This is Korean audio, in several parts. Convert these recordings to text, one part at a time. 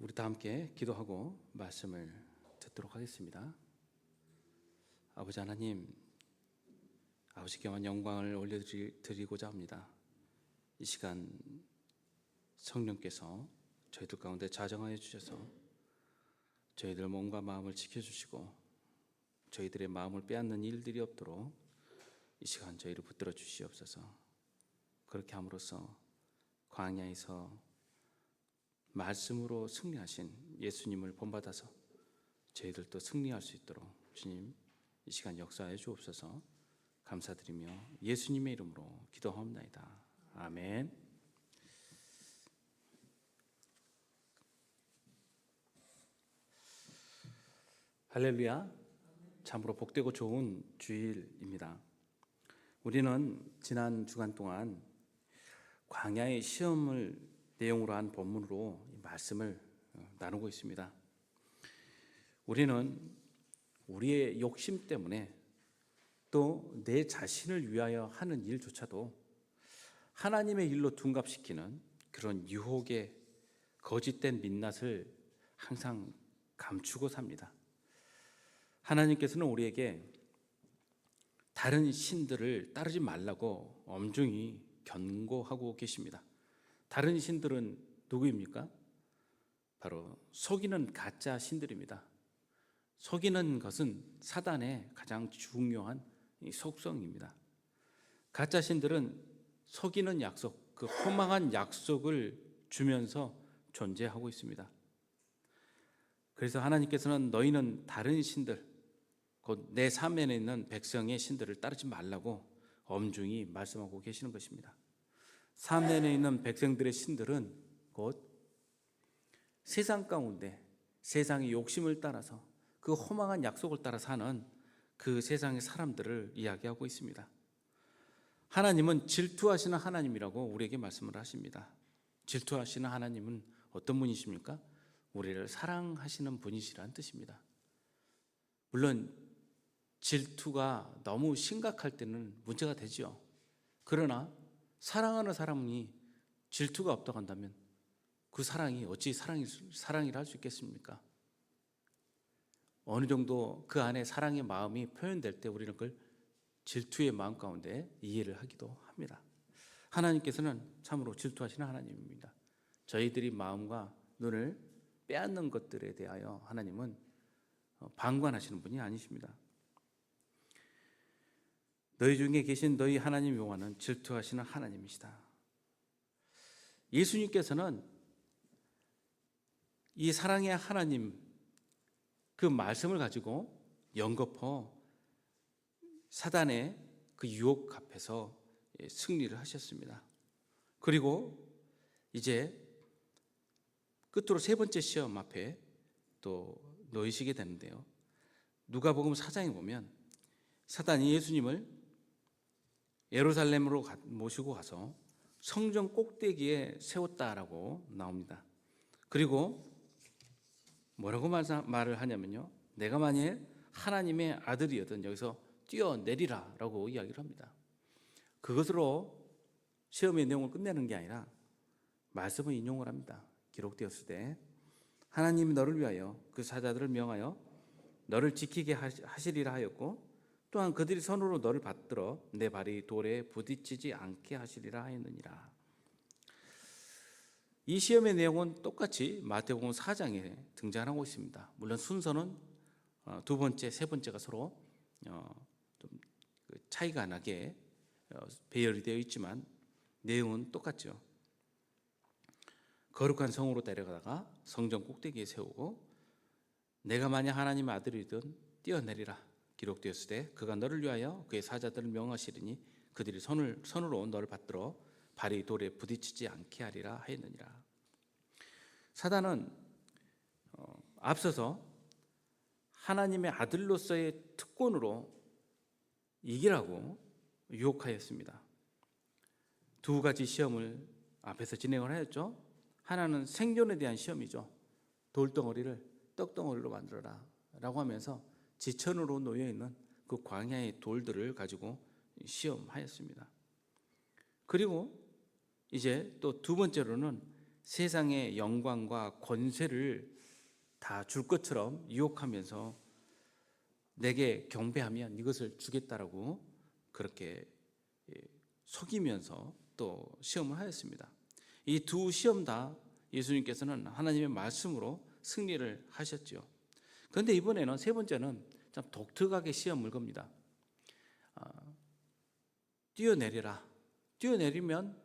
우리 다 함께 기도하고 말씀을 듣도록 하겠습니다. 아버지 하나님, 아버지께 영광을 올려드리고자 합니다. 이 시간 성령께서 저희들 가운데 자정하여 주셔서 저희들 몸과 마음을 지켜주시고 저희들의 마음을 빼앗는 일들이 없도록 이 시간 저희를 붙들어 주시옵소서. 그렇게 함으로써 광야에서 말씀으로 승리하신 예수님을 본받아서 저희들도 승리할 수 있도록 주님 이 시간 역사해 주옵소서. 감사드리며 예수님의 이름으로 기도하옵나이다. 아멘. 할렐루야. 참으로 복되고 좋은 주일입니다. 우리는 지난 주간 동안 광야의 시험을 내용으로 한 본문으로 말씀을 나누고 있습니다. 우리는 우리의 욕심 때문에 또 내 자신을 위하여 하는 일조차도 하나님의 일로 둔갑시키는 그런 유혹의 거짓된 민낯을 항상 감추고 삽니다. 하나님께서는 우리에게 다른 신들을 따르지 말라고 엄중히 경고하고 계십니다. 다른 신들은 누구입니까? 바로 속이는 가짜 신들입니다. 속이는 것은 사단의 가장 중요한 속성입니다. 가짜 신들은 속이는 약속, 그 허망한 약속을 주면서 존재하고 있습니다. 그래서 하나님께서는 너희는 다른 신들, 곧 내 사면에 있는 백성의 신들을 따르지 말라고 엄중히 말씀하고 계시는 것입니다. 사면에 있는 백성들의 신들은 곧 세상 가운데 세상의 욕심을 따라서 그 허망한 약속을 따라 사는 그 세상의 사람들을 이야기하고 있습니다. 하나님은 질투하시는 하나님이라고 우리에게 말씀을 하십니다. 질투하시는 하나님은 어떤 분이십니까? 우리를 사랑하시는 분이시라는 뜻입니다. 물론 질투가 너무 심각할 때는 문제가 되죠. 그러나 사랑하는 사람이 질투가 없다고 한다면 그 사랑이 어찌 사랑이라 할 수 있겠습니까? 어느 정도 그 안에 사랑의 마음이 표현될 때 우리는 그걸 질투의 마음 가운데 이해를 하기도 합니다. 하나님께서는 참으로 질투하시는 하나님입니다. 저희들이 마음과 눈을 빼앗는 것들에 대하여 하나님은 방관하시는 분이 아니십니다. 너희 중에 계신 너희 하나님 여호와는 질투하시는 하나님이시다. 예수님께서는 이 사랑의 하나님 그 말씀을 가지고 연거푸 사단의 그 유혹 앞에서 승리를 하셨습니다. 그리고 이제 끝으로 세 번째 시험 앞에 또 놓이시게 되는데요. 누가복음 4장에 보면 사단이 예수님을 예루살렘으로 모시고 가서 성전 꼭대기에 세웠다라고 나옵니다. 그리고 뭐라고 말을 하냐면요, 내가 만일 하나님의 아들이었던 여기서 뛰어내리라 라고 이야기를 합니다. 그것으로 시험의 내용을 끝내는 게 아니라 말씀을 인용을 합니다. 기록되었을 때 하나님이 너를 위하여 그 사자들을 명하여 너를 지키게 하시리라 하였고 또한 그들이 손으로 너를 받들어 내 발이 돌에 부딪히지 않게 하시리라 하였느니라. 이 시험의 내용은 똑같이 마태복음 4장에 등장하고 있습니다. 물론 순서는 두 번째, 세 번째가 서로 좀 차이가 나게 배열이 되어 있지만 내용은 똑같죠. 거룩한 성으로 데려가다가 성전 꼭대기에 세우고 내가 만약 하나님의 아들이든 뛰어내리라 기록되었을 때 그가 너를 위하여 그의 사자들을 명하시리니 그들이 손으로 너를 받들어 발이 돌에 부딪히지 않게 하리라 하였느니라. 사단은 앞서서 하나님의 아들로서의 특권으로 이기라고 유혹하였습니다. 두 가지 시험을 앞에서 진행을 하였죠. 하나는 생존에 대한 시험이죠. 돌덩어리를 떡덩어리로 만들어라 라고 하면서 지천으로 놓여있는 그 광야의 돌들을 가지고 시험하였습니다. 그리고 이제 또 두 번째로는 세상의 영광과 권세를 다 줄 것처럼 유혹하면서 내게 경배하면 이것을 주겠다라고 그렇게 속이면서 또 시험을 하였습니다. 이 두 시험 다 예수님께서는 하나님의 말씀으로 승리를 하셨죠. 그런데 이번에는 세 번째는 좀 독특하게 시험을 겁니다. 뛰어내리라. 뛰어내리면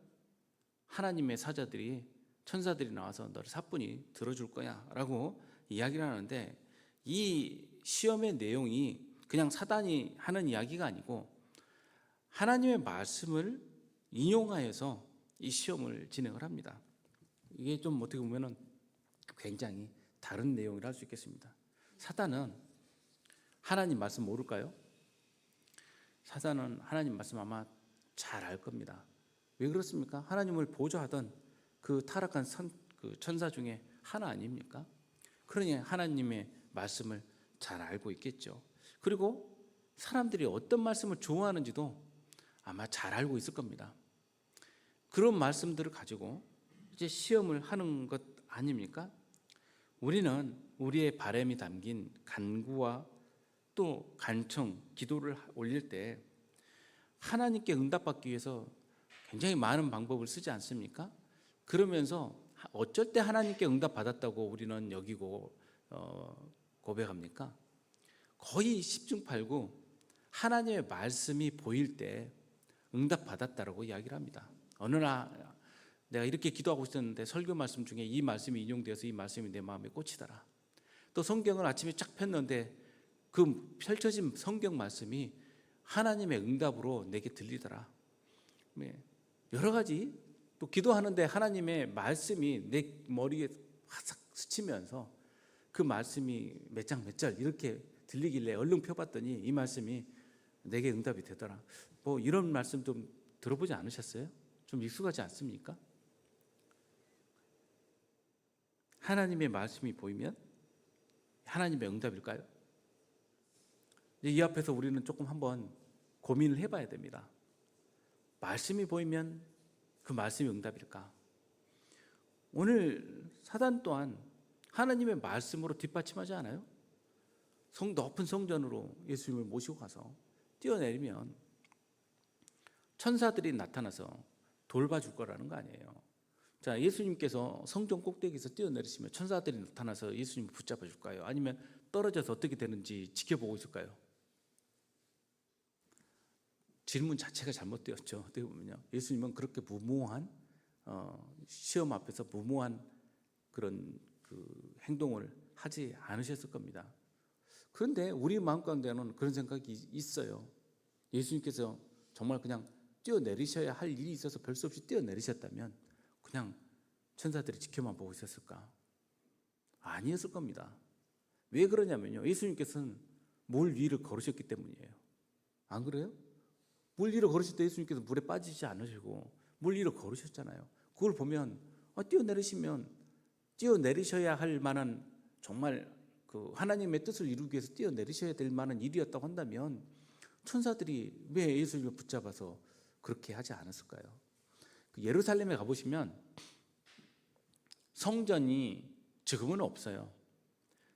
하나님의 사자들이 천사들이 나와서 너를 사뿐히 들어줄 거야 라고 이야기를 하는데, 이 시험의 내용이 그냥 사단이 하는 이야기가 아니고 하나님의 말씀을 인용하여서 이 시험을 진행을 합니다. 이게 좀 어떻게 보면은 굉장히 다른 내용이라 할 수 있겠습니다. 사단은 하나님 말씀 모를까요? 사단은 하나님 말씀 아마 잘 알 겁니다. 왜 그렇습니까? 하나님을 보좌하던 그 타락한 그 천사 중에 하나 아닙니까? 그러니 하나님의 말씀을 잘 알고 있겠죠. 그리고 사람들이 어떤 말씀을 좋아하는지도 아마 잘 알고 있을 겁니다. 그런 말씀들을 가지고 이제 시험을 하는 것 아닙니까? 우리는 우리의 바람이 담긴 간구와 또 간청, 기도를 올릴 때 하나님께 응답받기 위해서 굉장히 많은 방법을 쓰지 않습니까? 그러면서 어쩔 때 하나님께 응답받았다고 우리는 여기고 고백합니까? 거의 10중 8구 하나님의 말씀이 보일 때 응답받았다라고 이야기를 합니다. 어느 날 내가 이렇게 기도하고 있었는데 설교 말씀 중에 이 말씀이 인용되어서 이 말씀이 내 마음에 꽂히더라. 또 성경을 아침에 쫙 폈는데 그 펼쳐진 성경 말씀이 하나님의 응답으로 내게 들리더라. 여러 가지 또 기도하는데 하나님의 말씀이 내 머리에 화삭 스치면서 그 말씀이 몇 장 몇 절 이렇게 들리길래 얼른 펴봤더니 이 말씀이 내게 응답이 되더라. 뭐 이런 말씀 좀 들어보지 않으셨어요? 좀 익숙하지 않습니까? 하나님의 말씀이 보이면 하나님의 응답일까요? 이 앞에서 우리는 조금 한번 고민을 해봐야 됩니다. 말씀이 보이면 그 말씀이 응답일까? 오늘 사단 또한 하나님의 말씀으로 뒷받침하지 않아요? 높은 성전으로 예수님을 모시고 가서 뛰어내리면 천사들이 나타나서 돌봐줄 거라는 거 아니에요. 자, 예수님께서 성전 꼭대기에서 뛰어내리시면 천사들이 나타나서 예수님을 붙잡아 줄까요? 아니면 떨어져서 어떻게 되는지 지켜보고 있을까요? 질문 자체가 잘못되었죠. 어떻게 보면요, 예수님은 그렇게 무모한 시험 앞에서 무모한 그런 그 행동을 하지 않으셨을 겁니다. 그런데 우리 마음 가운데는 그런 생각이 있어요. 예수님께서 정말 그냥 뛰어내리셔야 할 일이 있어서 별 수 없이 뛰어내리셨다면 그냥 천사들이 지켜만 보고 있었을까? 아니었을 겁니다. 왜 그러냐면요, 예수님께서는 물 위를 걸으셨기 때문이에요. 안 그래요? 물 위로 걸으실 때 예수님께서 물에 빠지지 않으시고 물 위로 걸으셨잖아요. 그걸 보면 뛰어내리시면 뛰어내리셔야 할 만한, 정말 그 하나님의 뜻을 이루기 위해서 뛰어내리셔야 될 만한 일이었다고 한다면 천사들이 왜 예수님을 붙잡아서 그렇게 하지 않았을까요? 예루살렘에 가보시면 성전이 지금은 없어요.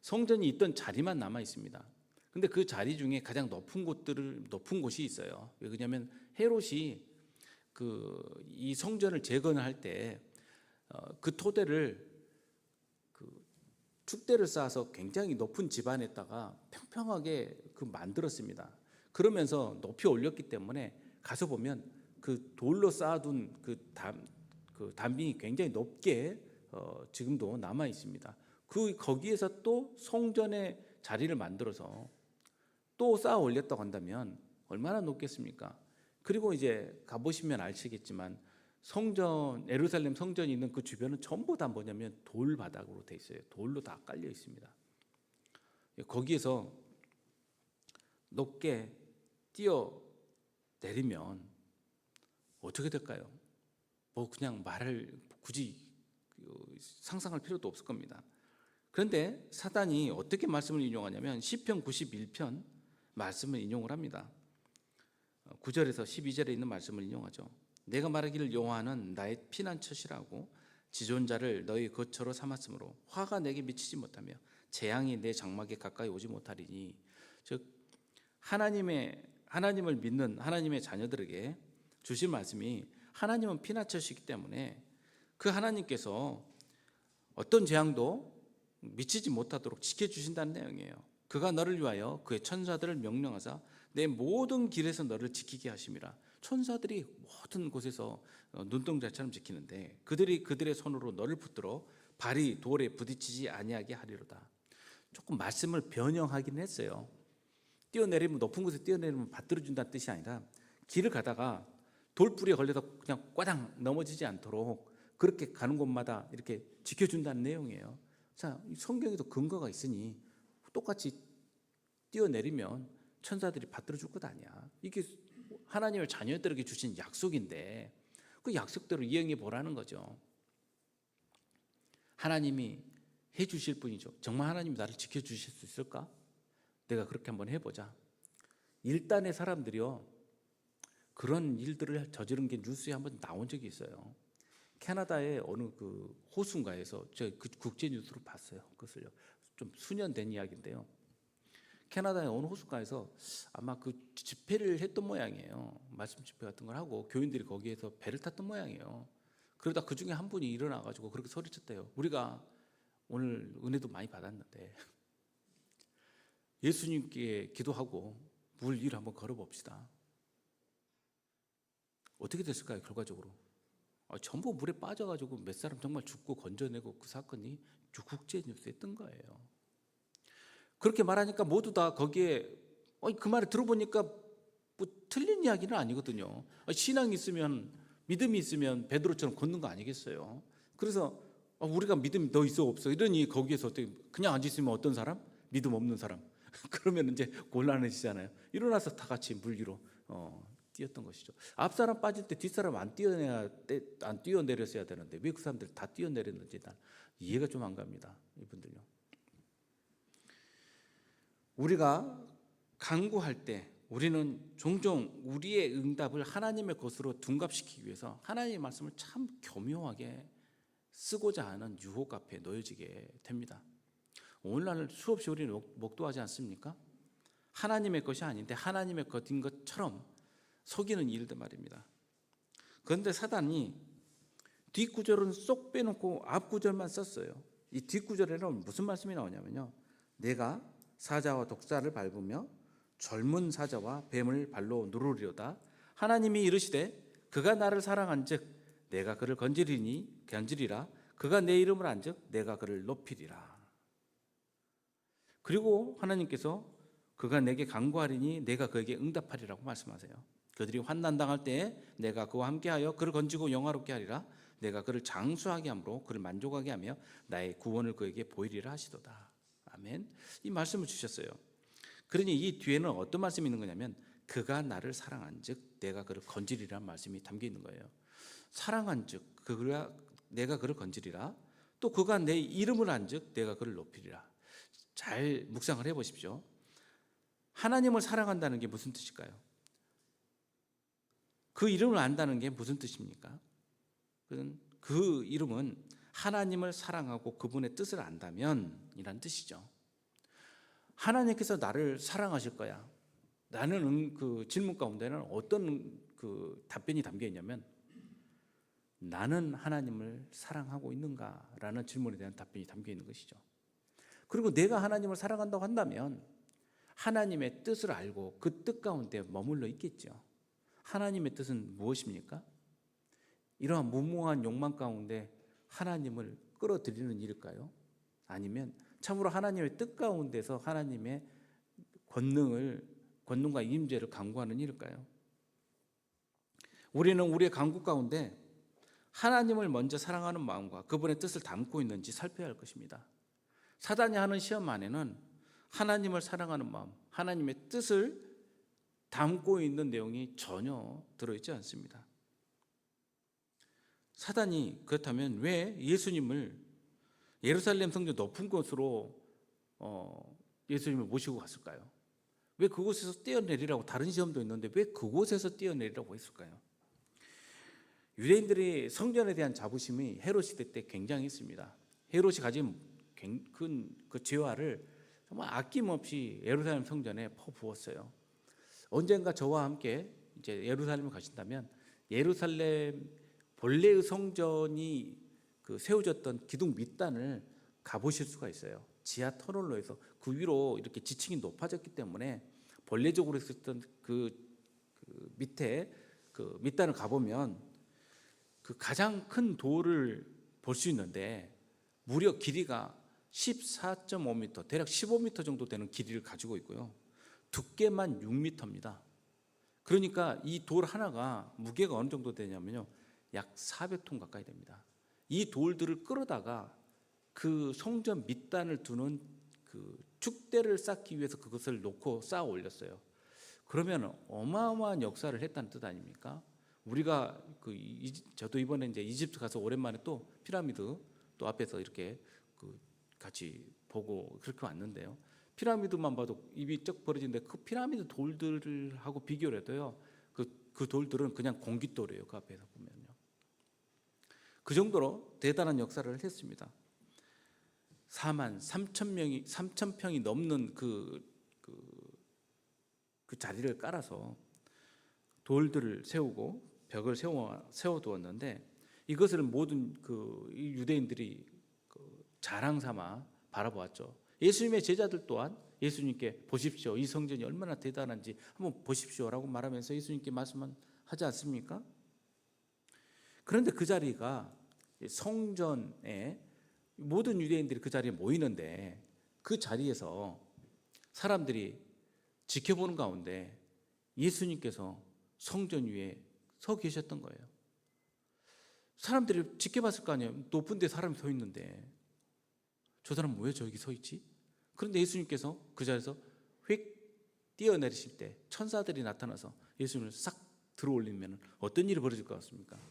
성전이 있던 자리만 남아 있습니다. 근데 그 자리 중에 가장 높은 곳이 있어요. 왜 그러냐면 헤롯이 이 성전을 재건할 때 그 토대를 축대를 쌓아서 굉장히 높은 집안에다가 평평하게 만들었습니다. 그러면서 높이 올렸기 때문에 가서 보면 그 돌로 쌓아둔 그 담빙이 굉장히 높게 지금도 남아 있습니다. 거기에서 또 성전의 자리를 만들어서 또 쌓아 올렸다고 한다면 얼마나 높겠습니까? 그리고 이제 가보시면 아시겠지만 예루살렘 성전이 있는 그 주변은 전부 다 뭐냐면 돌바닥으로 돼 있어요. 돌로 다 깔려 있습니다. 거기에서 높게 뛰어 내리면 어떻게 될까요? 그냥 말을 굳이 상상할 필요도 없을 겁니다. 그런데 사단이 어떻게 말씀을 인용하냐면 시편 91편 말씀을 인용을 합니다. 9절에서 12절에 있는 말씀을 인용하죠. 내가 말하기를 여호와는 나의 피난처시라고 지존자를 너희 거처로 삼았으므로 화가 내게 미치지 못하며 재앙이 내 장막에 가까이 오지 못하리니. 즉 하나님을 믿는 하나님의 자녀들에게 주신 말씀이 하나님은 피난처시기 때문에 그 하나님께서 어떤 재앙도 미치지 못하도록 지켜주신다는 내용이에요. 그가 너를 위하여 그의 천사들을 명령하사 내 모든 길에서 너를 지키게 하심이라. 천사들이 모든 곳에서 눈동자처럼 지키는데 그들이 그들의 손으로 너를 붙들어 발이 돌에 부딪히지 아니하게 하리로다. 조금 말씀을 변형하긴 했어요. 뛰어내리면, 높은 곳에 뛰어내리면 받들어준다는 뜻이 아니라 길을 가다가 돌뿌리에 걸려서 그냥 꽈당 넘어지지 않도록 그렇게 가는 곳마다 이렇게 지켜준다는 내용이에요. 자, 성경에도 근거가 있으니 똑같이 뛰어내리면 천사들이 받들어줄 것 아니야. 이게 하나님의 자녀들에게 주신 약속인데 그 약속대로 이행해 보라는 거죠. 하나님이 해주실 분이죠. 정말 하나님이 나를 지켜주실 수 있을까? 내가 그렇게 한번 해보자. 일단의 사람들이요, 그런 일들을 저지른 게 뉴스에 한번 나온 적이 있어요. 캐나다의 어느 그 호수인가에서 제가 그 국제 뉴스로 봤어요. 그것을요. 좀 수년 된 이야기인데요. 캐나다의 어느 호숫가에서 아마 그 집회를 했던 모양이에요. 말씀 집회 같은 걸 하고 교인들이 거기에서 배를 탔던 모양이에요. 그러다 그 중에 한 분이 일어나가지고 그렇게 소리쳤대요. 우리가 오늘 은혜도 많이 받았는데 예수님께 기도하고 물 위를 한번 걸어봅시다. 어떻게 됐을까요? 결과적으로 전부 물에 빠져가지고 몇 사람 정말 죽고 건져내고 그 사건이 국제 뉴스에 뜬 거예요. 그렇게 말하니까 모두 다 거기에 그 말을 들어보니까 뭐 틀린 이야기는 아니거든요. 신앙이 있으면, 믿음이 있으면 베드로처럼 걷는 거 아니겠어요? 그래서 우리가 믿음이 너 있어 없어 이러니 거기에서 어떻게 그냥 앉아 있으면 어떤 사람? 믿음 없는 사람. 그러면 이제 곤란해지잖아요. 일어나서 다 같이 물 위로 뛰었던 것이죠. 앞사람 빠질 때 뒷사람 안 뛰어내렸어야 되는데 왜 그 사람들 다 뛰어내렸는지 난 이해가 좀 안 갑니다. 이분들요. 우리가 간구할 때 우리는 종종 우리의 응답을 하나님의 것으로 둔갑시키기 위해서 하나님의 말씀을 참 교묘하게 쓰고자 하는 유혹 앞에 놓여지게 됩니다. 오늘날 수없이 우리는 목도하지 않습니까? 하나님의 것이 아닌데 하나님의 것인 것처럼 속이는 일들 말입니다. 그런데 사단이 뒷구절은 쏙 빼놓고 앞구절만 썼어요. 이 뒷구절에는 무슨 말씀이 나오냐면요, 내가 사자와 독사를 밟으며 젊은 사자와 뱀을 발로 누르리로다. 하나님이 이르시되 그가 나를 사랑한즉 내가 그를 건지리라. 그가 내 이름을 안즉 내가 그를 높이리라. 그리고 하나님께서 그가 내게 간구하리니 내가 그에게 응답하리라고 말씀하세요. 그들이 환난 당할 때에 내가 그와 함께하여 그를 건지고 영화롭게 하리라. 내가 그를 장수하게 함으로 그를 만족하게 하며 나의 구원을 그에게 보이리라 하시도다. 아멘. 이 말씀을 주셨어요. 그러니 이 뒤에는 어떤 말씀이 있는 거냐면 그가 나를 사랑한즉 내가 그를 건지리라는 말씀이 담겨 있는 거예요. 사랑한즉 내가 그를 건지리라. 또 그가 내 이름을 안즉 내가 그를 높이리라. 잘 묵상을 해보십시오. 하나님을 사랑한다는 게 무슨 뜻일까요? 그 이름을 안다는 게 무슨 뜻입니까? 그 이름은 하나님을 사랑하고 그분의 뜻을 안다면 이란 뜻이죠. 하나님께서 나를 사랑하실 거야. 나는 그 질문 가운데는 어떤 그 답변이 담겨 있냐면 나는 하나님을 사랑하고 있는가라는 질문에 대한 답변이 담겨 있는 것이죠. 그리고 내가 하나님을 사랑한다고 한다면 하나님의 뜻을 알고 그 뜻 가운데 머물러 있겠죠. 하나님의 뜻은 무엇입니까? 이러한 무모한 욕망 가운데 하나님을 끌어들이는 일일까요? 아니면 참으로 하나님의 뜻 가운데서 하나님의 권능과 임재를 간구하는 일일까요? 우리는 우리의 간구 가운데 하나님을 먼저 사랑하는 마음과 그분의 뜻을 담고 있는지 살펴야 할 것입니다. 사단이 하는 시험 안에는 하나님을 사랑하는 마음, 하나님의 뜻을 담고 있는 내용이 전혀 들어있지 않습니다. 사단이 그렇다면 왜 예수님을 예루살렘 성전 높은 곳으로 예수님을 모시고 갔을까요? 왜 그곳에서 뛰어내리라고, 다른 시험도 있는데 왜 그곳에서 뛰어내리라고 했을까요? 유대인들이 성전에 대한 자부심이 헤롯 시대 때 굉장했습니다. 헤롯이 가진 큰 그 죄화를 정말 아낌없이 예루살렘 성전에 퍼부었어요. 언젠가 저와 함께 이제 예루살렘을 가신다면 예루살렘 본래의 성전이 그 세워졌던 기둥 밑단을 가보실 수가 있어요. 지하 터널로 해서 그 위로 이렇게 지층이 높아졌기 때문에 본래적으로 있었던 그 밑에 그 밑단을 가보면 그 가장 큰 돌을 볼 수 있는데 무려 길이가 14.5m, 대략 15m 정도 되는 길이를 가지고 있고요. 두께만 6m입니다. 그러니까 이 돌 하나가 무게가 어느 정도 되냐면요, 약 400톤 가까이 됩니다. 이 돌들을 끌어다가 그 성전 밑단을 두는 그 축대를 쌓기 위해서 그것을 놓고 쌓아 올렸어요. 그러면 어마어마한 역사를 했다는 뜻 아닙니까? 우리가 저도 이번에 이제 이집트 가서 오랜만에 또 피라미드 또 앞에서 이렇게 그 같이 보고 그렇게 왔는데요. 피라미드만 봐도 입이 쩍 벌어지는데 그 피라미드 돌들하고 비교를 해도요, 그 돌들은 그냥 공깃돌이에요. 그 앞에서 보면요. 그 정도로 대단한 역사를 했습니다. 4만 3천 평이 넘는 그 자리를 깔아서 돌들을 세우고 벽을 세워두었는데 이것을 모든 이 유대인들이 자랑 삼아 바라보았죠. 예수님의 제자들 또한 예수님께 보십시오, 이 성전이 얼마나 대단한지 한번 보십시오라고 말하면서 예수님께 말씀하지 않습니까? 그런데 그 자리가 성전에 모든 유대인들이 그 자리에 모이는데 그 자리에서 사람들이 지켜보는 가운데 예수님께서 성전 위에 서 계셨던 거예요. 사람들이 지켜봤을 거 아니에요. 높은 데 사람이 서 있는데 저 사람은 왜 저기 서 있지? 그런데 예수님께서 그 자리에서 휙 뛰어내리실 때 천사들이 나타나서 예수님을 싹 들어올리면 어떤 일이 벌어질 것 같습니까?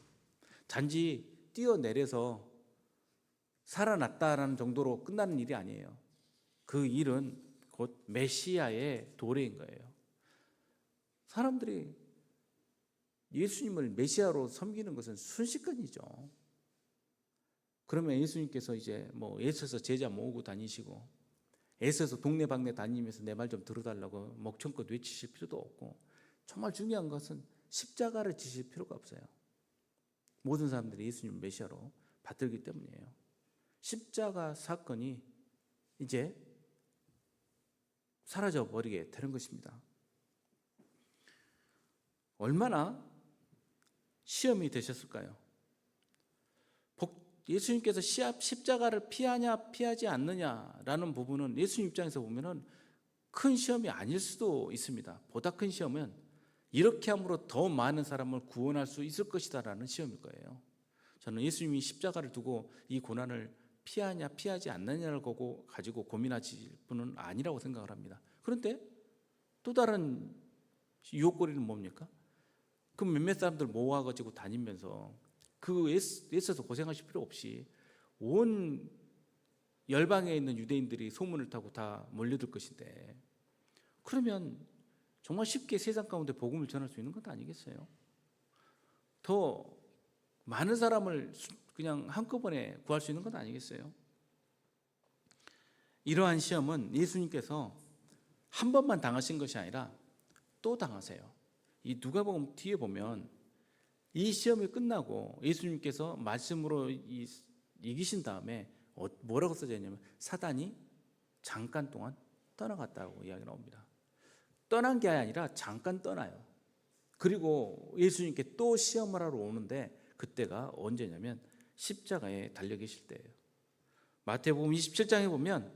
단지 뛰어내려서 살아났다라는 정도로 끝나는 일이 아니에요. 그 일은 곧 메시아의 도래인 거예요. 사람들이 예수님을 메시아로 섬기는 것은 순식간이죠. 그러면 예수님께서 이제 애써서 제자 모으고 다니시고 애써서 동네방네 다니면서 내 말 좀 들어달라고 목청껏 외치실 필요도 없고, 정말 중요한 것은 십자가를 지실 필요가 없어요. 모든 사람들이 예수님을 메시아로 받들기 때문이에요. 십자가 사건이 이제 사라져 버리게 되는 것입니다. 얼마나 시험이 되셨을까요? 예수님께서 십자가를 피하냐 피하지 않느냐라는 부분은 예수님 입장에서 보면은 큰 시험이 아닐 수도 있습니다. 보다 큰 시험은 이렇게 함으로 더 많은 사람을 구원할 수 있을 것이다라는 시험일 거예요. 저는 예수님이 십자가를 두고 이 고난을 피하냐 피하지 않느냐를 가지고 고민하실 분은 아니라고 생각을 합니다. 그런데 또 다른 유혹거리는 뭡니까? 그 몇몇 사람들 모아가지고 다니면서 애써서 고생하실 필요 없이 온 열방에 있는 유대인들이 소문을 타고 다 몰려들 것인데, 그러면 정말 쉽게 세상 가운데 복음을 전할 수 있는 것 아니겠어요? 더 많은 사람을 그냥 한꺼번에 구할 수 있는 것 아니겠어요? 이러한 시험은 예수님께서 한 번만 당하신 것이 아니라 또 당하세요. 이 누가복음 뒤에 보면 이 시험이 끝나고 예수님께서 말씀으로 이기신 다음에 뭐라고 써져 있냐면 사단이 잠깐 동안 떠나갔다고 이야기가 나옵니다. 떠난 게 아니라 잠깐 떠나요. 그리고 예수님께 또 시험을 하러 오는데 그때가 언제냐면 십자가에 달려 계실 때예요. 마태복음 27장에 보면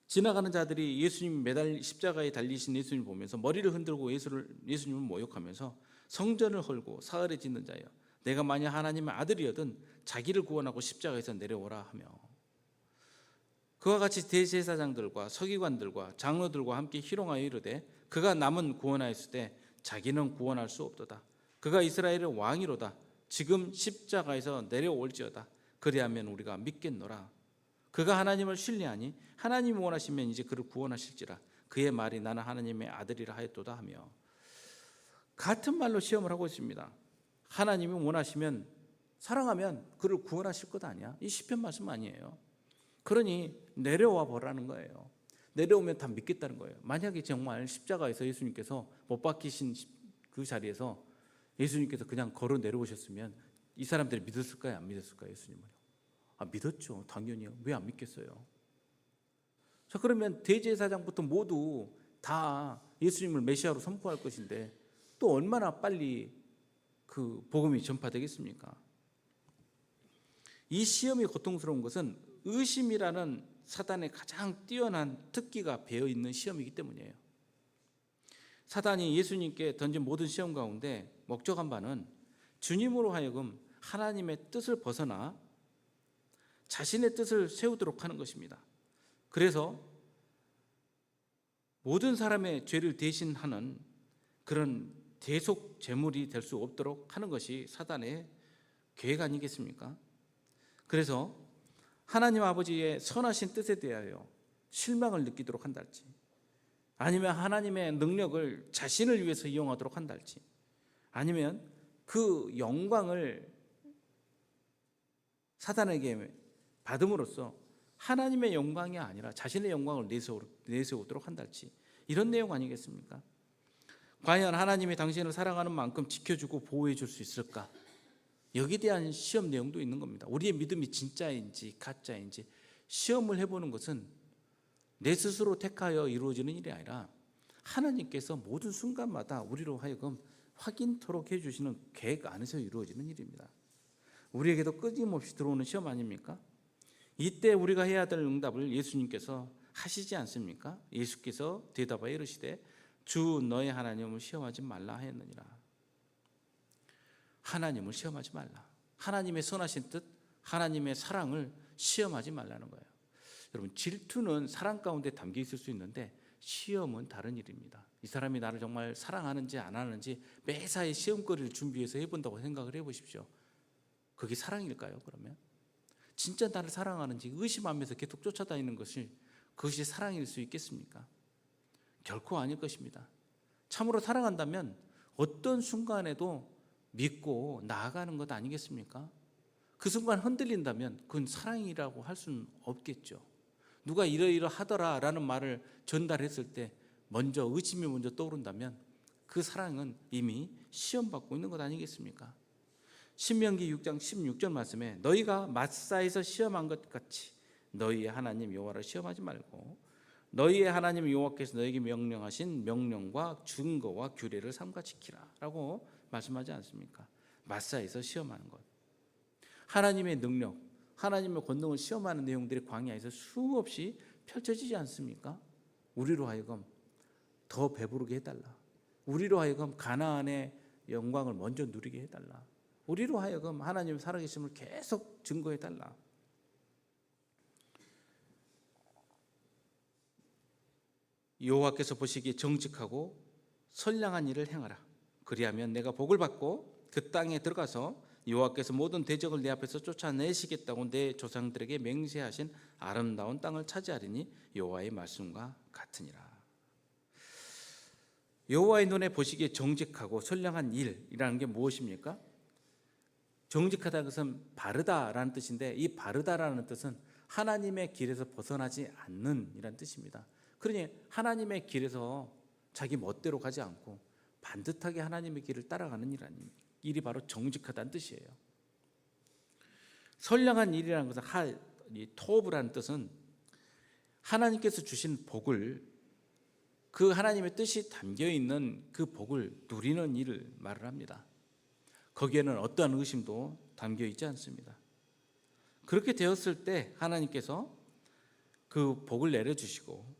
지나가는 자들이 예수님 십자가에 달리신 예수님을 보면서 머리를 흔들고 예수님을 모욕하면서 성전을 헐고 사흘에 짓는 자여, 내가 만약 하나님의 아들이거든 자기를 구원하고 십자가에서 내려오라 하며, 그와 같이 대제사장들과 서기관들과 장로들과 함께 희롱하여 이르되 그가 남은 구원하였을 때 자기는 구원할 수 없도다. 그가 이스라엘의 왕이로다. 지금 십자가에서 내려올지어다. 그리하면 우리가 믿겠노라. 그가 하나님을 신뢰하니 하나님이 원하시면 이제 그를 구원하실지라. 그의 말이 나는 하나님의 아들이라 하였도다 하며, 같은 말로 시험을 하고 있습니다. 하나님이 원하시면 사랑하면 그를 구원하실 것 아니야? 이 시편 말씀 아니에요. 그러니 내려와 보라는 거예요. 내려오면 다 믿겠다는 거예요. 만약에 정말 십자가에서 예수님께서 못 박히신 그 자리에서 예수님께서 그냥 걸어 내려오셨으면 이 사람들이 믿었을까요? 안 믿었을까요? 예수님을? 믿었죠. 당연히요. 왜 안 믿겠어요? 자, 그러면 대제사장부터 모두 다 예수님을 메시아로 선포할 것인데 또 얼마나 빨리 그 복음이 전파되겠습니까? 이 시험이 고통스러운 것은 의심이라는 사단의 가장 뛰어난 특기가 배어 있는 시험이기 때문이에요. 사단이 예수님께 던진 모든 시험 가운데 목적한 바는 주님으로 하여금 하나님의 뜻을 벗어나 자신의 뜻을 세우도록 하는 것입니다. 그래서 모든 사람의 죄를 대신하는 그런 대속 제물이 될 수 없도록 하는 것이 사단의 계획 아니겠습니까? 그래서 하나님 아버지의 선하신 뜻에 대하여 실망을 느끼도록 한달지, 아니면 하나님의 능력을 자신을 위해서 이용하도록 한달지, 아니면 그 영광을 사단에게 받음으로써 하나님의 영광이 아니라 자신의 영광을 내세우도록 한달지, 이런 내용 아니겠습니까? 과연 하나님이 당신을 사랑하는 만큼 지켜주고 보호해 줄 수 있을까? 여기에 대한 시험 내용도 있는 겁니다. 우리의 믿음이 진짜인지 가짜인지 시험을 해보는 것은 내 스스로 택하여 이루어지는 일이 아니라 하나님께서 모든 순간마다 우리로 하여금 확인토록 해주시는 계획 안에서 이루어지는 일입니다. 우리에게도 끊임없이 들어오는 시험 아닙니까? 이때 우리가 해야 될 응답을 예수님께서 하시지 않습니까? 예수께서 대답하여 이르시되 주 너의 하나님을 시험하지 말라 하였느니라. 하나님을 시험하지 말라. 하나님의 선하신 뜻, 하나님의 사랑을 시험하지 말라는 거예요. 여러분, 질투는 사랑 가운데 담겨 있을 수 있는데 시험은 다른 일입니다. 이 사람이 나를 정말 사랑하는지 안 하는지 매사에 시험거리를 준비해서 해본다고 생각을 해보십시오. 그게 사랑일까요? 그러면 진짜 나를 사랑하는지 의심하면서 계속 쫓아다니는 것이 그것이 사랑일 수 있겠습니까? 결코 아닐 것입니다. 참으로 사랑한다면 어떤 순간에도 믿고 나아가는 것 아니겠습니까? 그 순간 흔들린다면 그건 사랑이라고 할 수는 없겠죠. 누가 이러이러하더라 라는 말을 전달했을 때 먼저 의심이 먼저 떠오른다면 그 사랑은 이미 시험받고 있는 것 아니겠습니까? 신명기 6장 16절 말씀에 너희가 마사에서 시험한 것 같이 너희의 하나님 여호와를 시험하지 말고 너희의 하나님 여호와께서 너희에게 명령하신 명령과 증거와 규례를 삼가 지키라 라고 말씀하지 않습니까? 마사에서 시험하는 것, 하나님의 능력, 하나님의 권능을 시험하는 내용들이 광야에서 수없이 펼쳐지지 않습니까? 우리로 하여금 더 배부르게 해달라, 우리로 하여금 가나안의 영광을 먼저 누리게 해달라, 우리로 하여금 하나님의 살아계심을 계속 증거해달라. 여호와께서 보시기에 정직하고 선량한 일을 행하라. 그리하면 내가 복을 받고 그 땅에 들어가서 여호와께서 모든 대적을 내 앞에서 쫓아내시겠다고 내 조상들에게 맹세하신 아름다운 땅을 차지하리니 여호와의 말씀과 같으니라. 여호와의 눈에 보시기에 정직하고 선량한 일이라는 게 무엇입니까? 정직하다는 것은 바르다라는 뜻인데 이 바르다라는 뜻은 하나님의 길에서 벗어나지 않는 이란 뜻입니다. 그러니 하나님의 길에서 자기 멋대로 가지 않고 반듯하게 하나님의 길을 따라가는 일이 바로 정직하다는 뜻이에요. 선량한 일이라는 것은 토브라는 뜻은 하나님께서 주신 복을, 그 하나님의 뜻이 담겨있는 그 복을 누리는 일을 말을 합니다. 거기에는 어떠한 의심도 담겨있지 않습니다. 그렇게 되었을 때 하나님께서 그 복을 내려주시고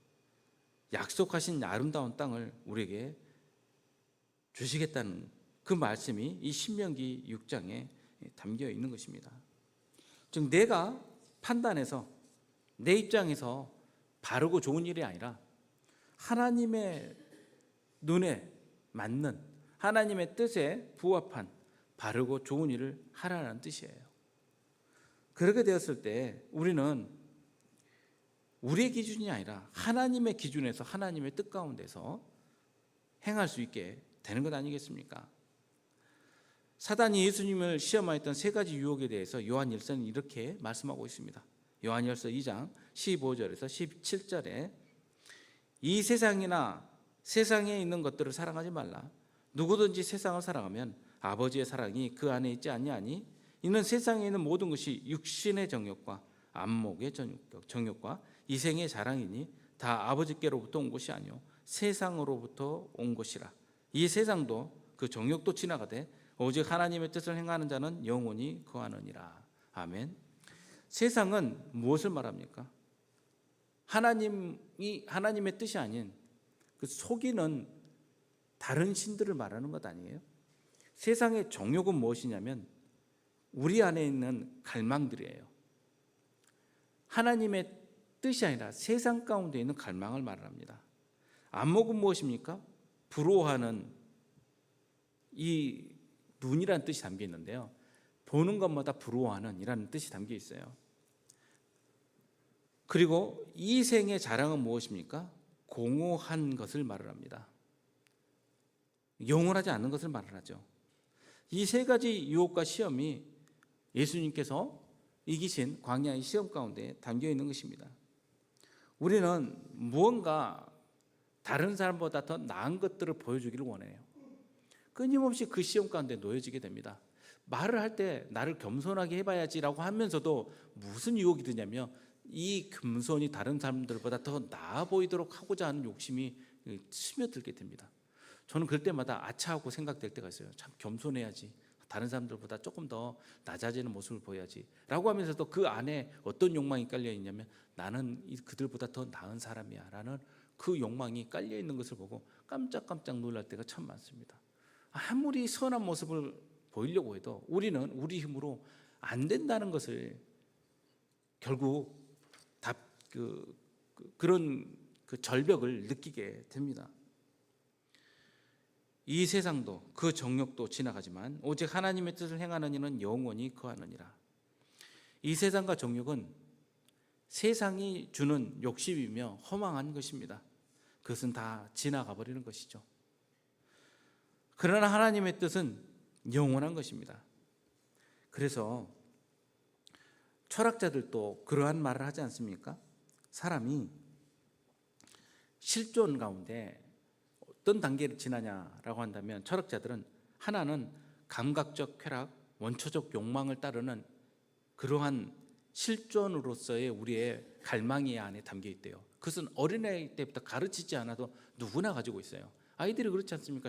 약속하신 아름다운 땅을 우리에게 주시겠다는 그 말씀이 이 신명기 6장에 담겨 있는 것입니다. 즉 내가 판단해서 내 입장에서 바르고 좋은 일이 아니라 하나님의 눈에 맞는 하나님의 뜻에 부합한 바르고 좋은 일을 하라는 뜻이에요. 그렇게 되었을 때 우리는 우리의 기준이 아니라 하나님의 기준에서 하나님의 뜻 가운데서 행할 수 있게 되는 것 아니겠습니까? 사단이 예수님을 시험하였던 세 가지 유혹에 대해서 요한일서는 이렇게 말씀하고 있습니다. 요한일서 2장 15절에서 17절에 이 세상이나 세상에 있는 것들을 사랑하지 말라. 누구든지 세상을 사랑하면 아버지의 사랑이 그 안에 있지 아니하니 이는 세상에 있는 모든 것이 육신의 정욕과 안목의 정욕과 이생의 자랑이니 다 아버지께로부터 온 것이 아니요 세상으로부터 온 것이라. 이 세상도 그 정욕도 지나가되 오직 하나님의 뜻을 행하는 자는 영원히 거하느니라. 아멘. 세상은 무엇을 말합니까? 하나님의 뜻이 아닌 그 속이는 다른 신들을 말하는 것 아니에요? 세상의 정욕은 무엇이냐면 우리 안에 있는 갈망들이에요. 하나님의 뜻이 아니라 세상 가운데 있는 갈망을 말합니다. 안목은 무엇입니까? 부러워하는 이 눈이라는 뜻이 담겨 있는데요. 보는 것마다 부러워하는 이라는 뜻이 담겨 있어요. 그리고 이 생의 자랑은 무엇입니까? 공허한 것을 말을 합니다. 영원하지 않는 것을 말을 하죠. 이 세 가지 유혹과 시험이 예수님께서 이기신 광야의 시험 가운데 담겨 있는 것입니다. 우리는 무언가 다른 사람보다 더 나은 것들을 보여주기를 원해요. 끊임없이 그 시험 가운데 놓여지게 됩니다. 말을 할 때 나를 겸손하게 해봐야지라고 하면서도 무슨 유혹이 드냐면 이 겸손이 다른 사람들보다 더 나아 보이도록 하고자 하는 욕심이 스며들게 됩니다. 저는 그럴 때마다 아차하고 생각될 때가 있어요. 참 겸손해야지, 다른 사람들보다 조금 더 낮아지는 모습을 보여야지 라고 하면서도 그 안에 어떤 욕망이 깔려 있냐면 나는 그들보다 더 나은 사람이야 라는 그 욕망이 깔려 있는 것을 보고 깜짝깜짝 놀랄 때가 참 많습니다. 아무리 선한 모습을 보이려고 해도 우리는 우리 힘으로 안 된다는 것을 결국 그런 절벽을 느끼게 됩니다. 이 세상도 그 정욕도 지나가지만 오직 하나님의 뜻을 행하는 이는 영원히 거하느니라. 이 세상과 정욕은 세상이 주는 욕심이며 허망한 것입니다. 그것은 다 지나가 버리는 것이죠. 그러나 하나님의 뜻은 영원한 것입니다. 그래서 철학자들도 그러한 말을 하지 않습니까? 사람이 실존 가운데 어떤 단계를 지나냐라고 한다면 철학자들은 하나는 감각적 쾌락, 원초적 욕망을 따르는 그러한 실존으로서의 우리의 갈망이 안에 담겨 있대요. 그것은 어린아이 때부터 가르치지 않아도 누구나 가지고 있어요. 아이들이 그렇지 않습니까?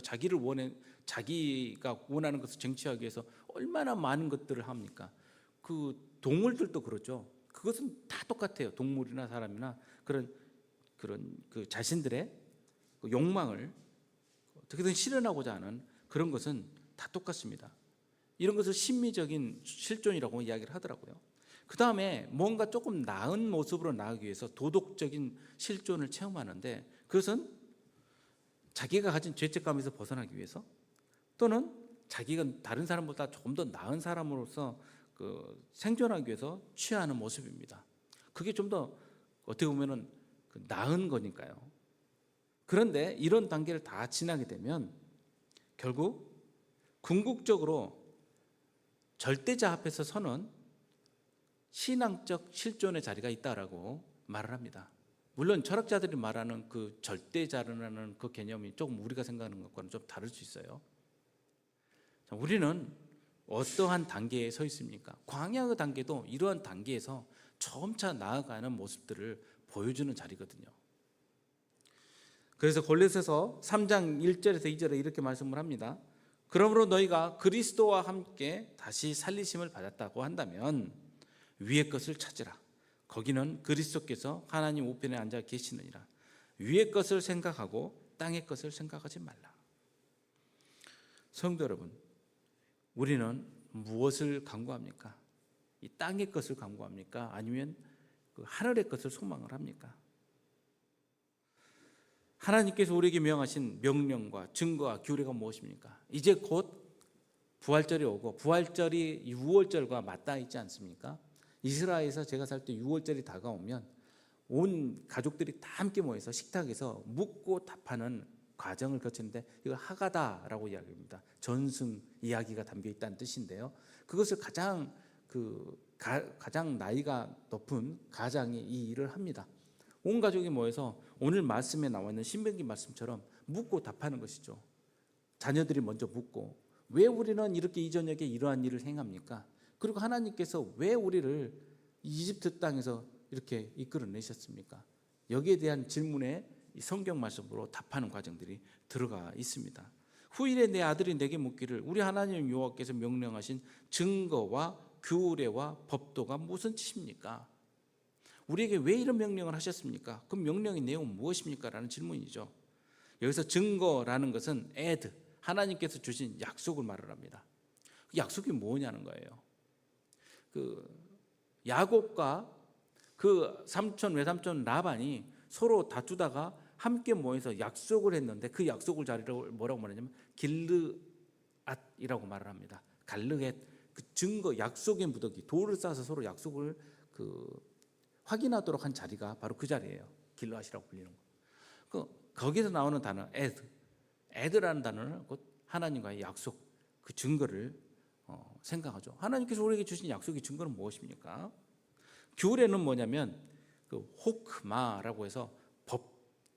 자기가 원하는 것을 쟁취하기 위해서 얼마나 많은 것들을 합니까? 그 동물들도 그렇죠. 그것은 다 똑같아요. 동물이나 사람이나 그런 그 자신들의 그 욕망을 어떻게든 실현하고자 하는 그런 것은 다 똑같습니다. 이런 것을 심미적인 실존이라고 이야기를 하더라고요. 그 다음에 뭔가 조금 나은 모습으로 나아가기 위해서 도덕적인 실존을 체험하는데 그것은 자기가 가진 죄책감에서 벗어나기 위해서 또는 자기가 다른 사람보다 조금 더 나은 사람으로서 생존하기 위해서 취하는 모습입니다. 그게 좀 더 어떻게 보면은 나은 거니까요. 그런데 이런 단계를 다 지나게 되면 결국 궁극적으로 절대자 앞에서 서는 신앙적 실존의 자리가 있다라고 말을 합니다. 물론 철학자들이 말하는 그 절대자라는 그 개념이 조금 우리가 생각하는 것과는 좀 다를 수 있어요. 자, 우리는 어떠한 단계에 서 있습니까? 광야의 단계도 이러한 단계에서 점차 나아가는 모습들을 보여주는 자리거든요. 그래서 골로새서 3장 1절에서 2절에 이렇게 말씀을 합니다. 그러므로 너희가 그리스도와 함께 다시 살리심을 받았다고 한다면 위의 것을 찾으라. 거기는 그리스도께서 하나님 우편에 앉아 계시느니라. 위의 것을 생각하고 땅의 것을 생각하지 말라. 성도 여러분, 우리는 무엇을 간구합니까? 이 땅의 것을 간구합니까? 아니면 그 하늘의 것을 소망을 합니까? 하나님께서 우리에게 명하신 명령과 증거와 규례가 무엇입니까? 이제 곧 부활절이 오고 부활절이 6월절과 맞닿아 있지 않습니까? 이스라엘에서 제가 살 때 6월절이 다가오면 온 가족들이 다 함께 모여서 식탁에서 묻고 답하는 과정을 거치는데 이걸 하가다라고 이야기합니다. 전승 이야기가 담겨 있다는 뜻인데요. 그것을 가장 나이가 높은 가장이 이 일을 합니다. 온 가족이 모여서 오늘 말씀에 나와 있는 신명기 말씀처럼 묻고 답하는 것이죠. 자녀들이 먼저 묻고 왜 우리는 이렇게 이 저녁에 이러한 일을 행합니까? 그리고 하나님께서 왜 우리를 이집트 땅에서 이렇게 이끌어내셨습니까? 여기에 대한 질문에 성경 말씀으로 답하는 과정들이 들어가 있습니다. 후일에 내 아들이 내게 묻기를 우리 하나님 여호와께서 명령하신 증거와 규례와 법도가 무슨 뜻입니까? 우리에게 왜 이런 명령을 하셨습니까? 그 명령의 내용은 무엇입니까? 라는 질문이죠. 여기서 증거라는 것은 에드, 하나님께서 주신 약속을 말을 합니다. 그 약속이 뭐냐는 거예요. 야곱과 그 삼촌 외삼촌 라반이 서로 다투다가 함께 모여서 약속을 했는데 그 약속을 자리를 뭐라고 말하냐면 길르앗이라고 말을 합니다. 갈르앗, 그 증거, 약속의 무더기, 돌을 쌓아서 서로 약속을 확인하도록 한 자리가 바로 그 자리예요. 길르앗이라고 불리는 거. 거기서 나오는 단어 에드라는 단어는 곧 하나님과의 약속, 그 증거를 생각하죠. 하나님께서 우리에게 주신 약속의 증거는 무엇입니까? 규례는 뭐냐면 호크마라고 해서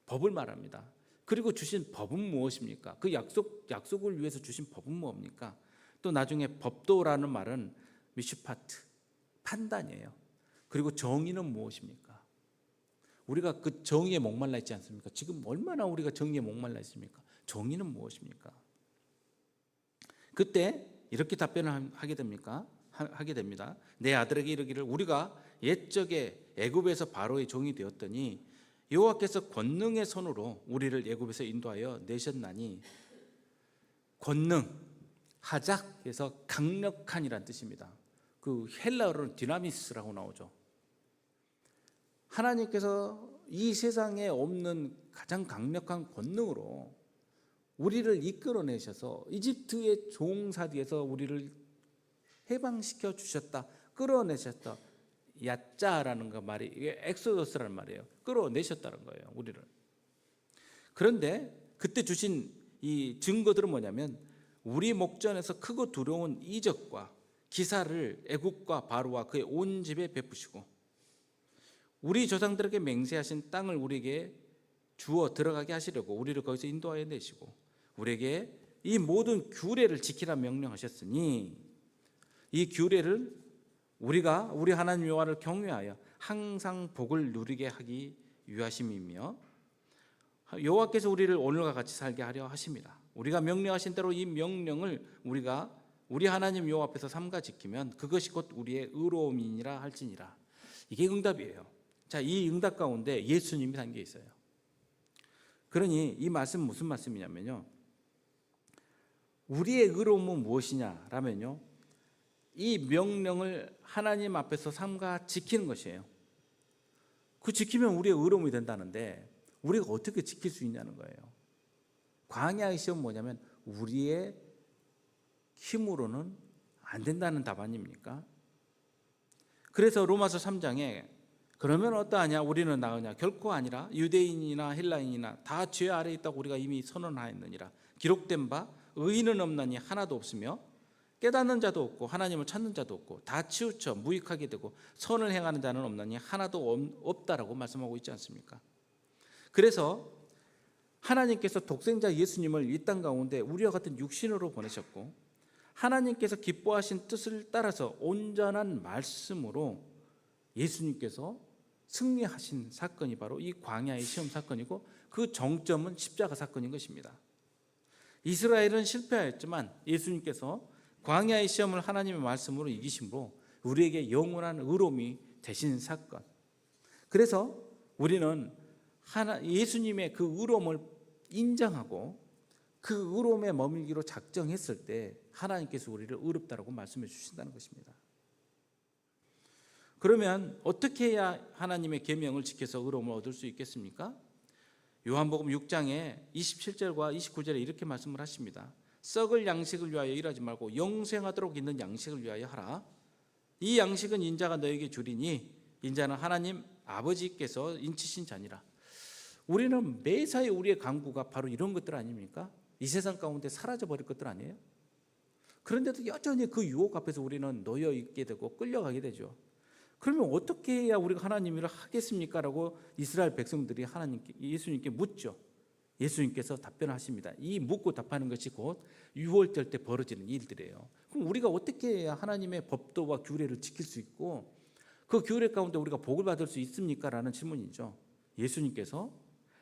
법을 말합니다. 그리고 주신 법은 무엇입니까? 그 약속을 위해서 주신 법은 뭡니까? 또 나중에 법도라는 말은 미슈파트, 판단이에요. 그리고 정의는 무엇입니까? 우리가 그 정의에 목말라 있지 않습니까? 지금 얼마나 우리가 정의에 목말라 있습니까? 정의는 무엇입니까? 그때 이렇게 답변을 하게 됩니다. 내 아들에게 이르기를 우리가 옛적에 애굽에서 바로의 종이 되었더니 여호와께서 권능의 손으로 우리를 애굽에서 인도하여 내셨나니, 권능, 하작에서 강력한이란 뜻입니다. 그 헬라어로는 디나미스라고 나오죠. 하나님께서 이 세상에 없는 가장 강력한 권능으로 우리를 이끌어내셔서 이집트의 종사디에서 우리를 해방시켜 주셨다, 끌어내셨다. 야짜라는 그 말이 이게 엑소더스라는 말이에요. 끌어내셨다는 거예요, 우리를. 그런데 그때 주신 이 증거들은 뭐냐면 우리 목전에서 크고 두려운 이적과 기사를 애국과 바로와 그의 온 집에 베푸시고 우리 조상들에게 맹세하신 땅을 우리에게 주어 들어가게 하시려고 우리를 거기서 인도하여 내시고 우리에게 이 모든 규례를 지키라 명령하셨으니 이 규례를 우리가 우리 하나님 여호와를 경외하여 항상 복을 누리게 하기 위하심이며 여호와께서 우리를 오늘과 같이 살게 하려 하십니다. 우리가 명령하신 대로 이 명령을 우리가 우리 하나님 여호와 앞에서 삼가 지키면 그것이 곧 우리의 의로움이니라 할지니라. 이게 응답이에요. 자, 이 응답 가운데 예수님이 담겨 있어요. 그러니 이 말씀은 무슨 말씀이냐면요, 우리의 의로움은 무엇이냐라면요, 이 명령을 하나님 앞에서 삼가 지키는 것이에요. 그 지키면 우리의 의로움이 된다는데 우리가 어떻게 지킬 수 있냐는 거예요. 광야의 시험은 뭐냐면 우리의 힘으로는 안 된다는 답 아닙니까? 그래서 로마서 3장에 그러면 어떠하냐, 우리는 나으냐, 결코 아니라 유대인이나 헬라인이나 다 죄 아래에 있다고 우리가 이미 선언하였느니라. 기록된 바 의인은 없나니 하나도 없으며 깨닫는 자도 없고 하나님을 찾는 자도 없고 다 치우쳐 무익하게 되고 선을 행하는 자는 없나니 하나도 없다라고 말씀하고 있지 않습니까? 그래서 하나님께서 독생자 예수님을 이 땅 가운데 우리와 같은 육신으로 보내셨고 하나님께서 기뻐하신 뜻을 따라서 온전한 말씀으로 예수님께서 승리하신 사건이 바로 이 광야의 시험 사건이고 그 정점은 십자가 사건인 것입니다. 이스라엘은 실패하였지만 예수님께서 광야의 시험을 하나님의 말씀으로 이기심으로 우리에게 영원한 의로움이 되신 사건. 그래서 우리는 예수님의 그 의로움을 인정하고 그 의로움에 머물기로 작정했을 때 하나님께서 우리를 의롭다라고 말씀해 주신다는 것입니다. 그러면 어떻게 해야 하나님의 계명을 지켜서 의로움을 얻을 수 있겠습니까? 요한복음 6장에 27절과 29절에 이렇게 말씀을 하십니다. 썩을 양식을 위하여 일하지 말고 영생하도록 있는 양식을 위하여 하라. 이 양식은 인자가 너에게 주리니 인자는 하나님 아버지께서 인치신 자니라. 우리는 매사에 우리의 강구가 바로 이런 것들 아닙니까? 이 세상 가운데 사라져버릴 것들 아니에요? 그런데도 여전히 그 유혹 앞에서 우리는 놓여 있게 되고 끌려가게 되죠. 그러면 어떻게 해야 우리가 하나님 일을 하겠습니까? 라고 이스라엘 백성들이 예수님께 묻죠. 예수님께서 답변하십니다. 이 묻고 답하는 것이 곧 유월절 때 벌어지는 일들이에요. 그럼 우리가 어떻게 해야 하나님의 법도와 규례를 지킬 수 있고 그 규례 가운데 우리가 복을 받을 수 있습니까? 라는 질문이죠. 예수님께서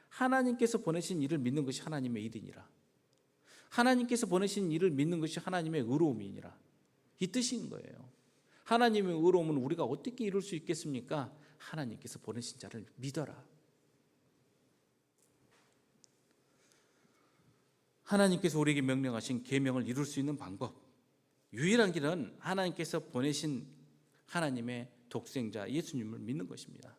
하나님께서 보내신 일을 믿는 것이 하나님의 일이니라. 하나님께서 보내신 일을 믿는 것이 하나님의 의로움이니라. 이 뜻인 거예요. 하나님의 의로움은 우리가 어떻게 이룰 수 있겠습니까? 하나님께서 보내신 자를 믿어라. 하나님께서 우리에게 명령하신 계명을 이룰 수 있는 방법, 유일한 길은 하나님께서 보내신 하나님의 독생자 예수님을 믿는 것입니다.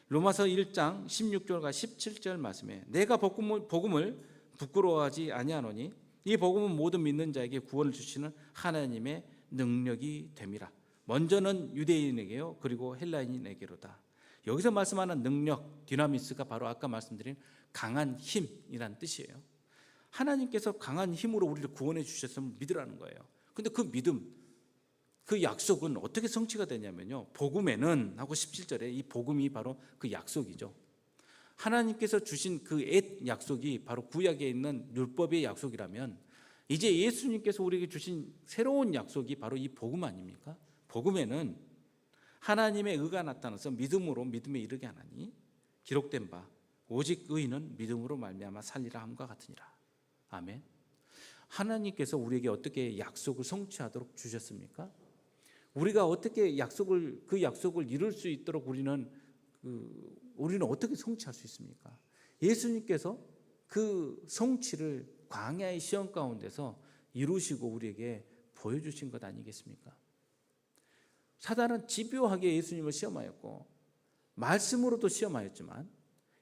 로마서 1장 16절과 17절 말씀에 내가 복음을 부끄러워하지 아니하노니 이 복음은 모든 믿는 자에게 구원을 주시는 하나님의 능력이 됨이라. 먼저는 유대인에게요 그리고 헬라인에게로다. 여기서 말씀하는 능력, 디나미스가 바로 아까 말씀드린 강한 힘이란 뜻이에요. 하나님께서 강한 힘으로 우리를 구원해 주셨음을 믿으라는 거예요. 근데 그 믿음, 그 약속은 어떻게 성취가 되냐면요, 복음에는 하고 17절에 이 복음이 바로 그 약속이죠. 하나님께서 주신 그 옛 약속이 바로 구약에 있는 율법의 약속이라면 이제 예수님께서 우리에게 주신 새로운 약속이 바로 이 복음 아닙니까? 복음에는 하나님의 의가 나타나서 믿음으로 믿음에 이르게 하나니 기록된 바 오직 의인은 믿음으로 말미암아 살리라 함과 같으니라. 아멘. 하나님께서 우리에게 어떻게 약속을 성취하도록 주셨습니까? 우리가 어떻게 그 약속을 이룰 수 있도록 우리는 어떻게 성취할 수 있습니까? 예수님께서 그 성취를 광야의 시험 가운데서 이루시고 우리에게 보여주신 것 아니겠습니까? 사단은 집요하게 예수님을 시험하였고 말씀으로도 시험하였지만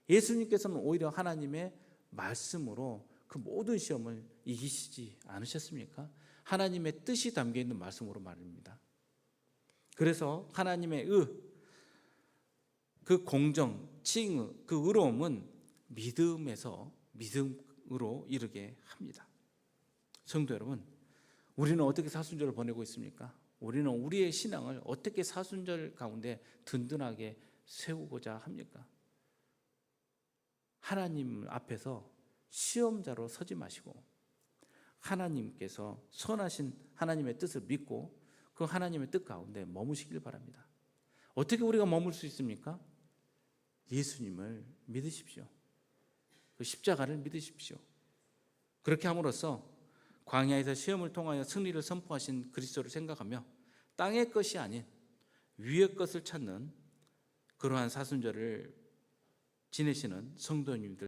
예수님께서는 오히려 하나님의 말씀으로 그 모든 시험을 이기시지 않으셨습니까? 하나님의 뜻이 담겨있는 말씀으로 말입니다. 그래서 하나님의 그 공정, 칭의, 그 의로움은 믿음으로 이르게 합니다. 성도 여러분, 우리는 어떻게 사순절을 보내고 있습니까? 우리는 우리의 신앙을 어떻게 사순절 가운데 든든하게 세우고자 합니까? 하나님 앞에서 시험자로 서지 마시고 하나님께서 선하신 하나님의 뜻을 믿고 그 하나님의 뜻 가운데 머무시길 바랍니다. 어떻게 우리가 머물 수 있습니까? 예수님을 믿으십시오. 그 십자가를 믿으십시오. 그렇게 함으로써 광야에서 시험을 통하여 승리를 선포하신 그리스도를 생각하며 땅의 것이 아닌 위의 것을 찾는 그러한 사순절을 지내시는 성도님들